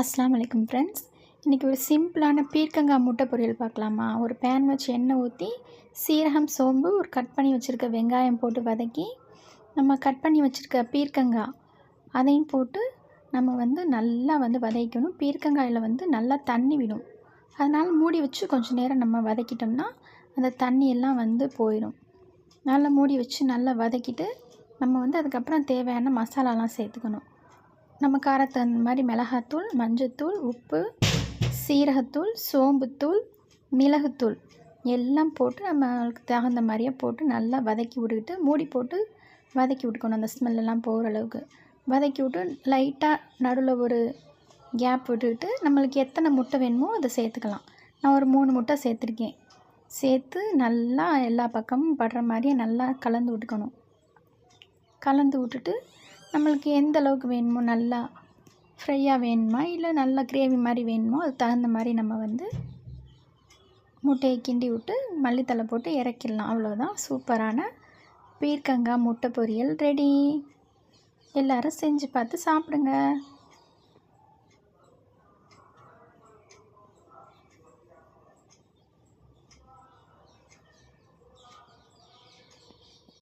அஸ்ஸலாமு அலைக்கும் ஃப்ரெண்ட்ஸ். இன்றைக்கி ஒரு சிம்பிளான பீர்க்கங்காய் முட்டை பொரியல் பார்க்கலாமா? ஒரு பேன் வச்சு எண்ணெய் ஊற்றி சீரகம், சோம்பு, ஒரு கட் பண்ணி வச்சுருக்க வெங்காயம் போட்டு வதக்கி, நம்ம கட் பண்ணி வச்சுருக்க பீர்க்கங்காய் அதையும் போட்டு நம்ம நல்லா வதக்கணும். பீர்க்கங்காயில் நல்லா தண்ணி விடும். அதனால் மூடி வச்சு கொஞ்சம் நேரம் நம்ம வதக்கிட்டோம்னா அந்த தண்ணியெல்லாம் போயிடும். நல்லா மூடி வச்சு நல்லா வதக்கிட்டு நம்ம அதுக்கப்புறம் தேவையான மசாலாலாம் சேர்த்துக்கணும். நம்ம காரத்துக்கு தகுந்த மாதிரி மிளகாத்தூள், மஞ்சத்தூள், உப்பு, சீரகத்தூள், சோம்புத்தூள், மிளகுத்தூள் எல்லாம் போட்டு நம்மளுக்கு தகுந்த மாதிரியே போட்டு நல்லா வதக்கி விட்டுக்கிட்டு மூடி போட்டு வதக்கி விட்டுக்கணும். அந்த ஸ்மெல்லாம் போகிற அளவுக்கு வதக்கி விட்டு லைட்டாக நடுவில் ஒரு கேப் விட்டுக்கிட்டு நம்மளுக்கு எத்தனை முட்டை வேணுமோ அதை சேர்த்துக்கலாம். நான் ஒரு 3 முட்டை சேர்த்துருக்கேன். சேர்த்து நல்லா எல்லா பக்கமும் படுற மாதிரியே நல்லா கலந்து விட்டுக்கணும். கலந்து விட்டுட்டு நம்மளுக்கு எந்த அளவுக்கு வேணுமோ, நல்லா ஃப்ரையாக வேணுமா இல்லை நல்லா கிரேவி மாதிரி வேணுமோ அதுக்கு தகுந்த மாதிரி நம்ம முட்டையை கிண்டி விட்டு மல்லித்தழை போட்டு இறக்கிடலாம். அவ்வளோதான், சூப்பரான பீர்க்கங்காய் முட்டை பொரியல் ரெடி. எல்லோரும் செஞ்சு பார்த்து சாப்பிடுங்க.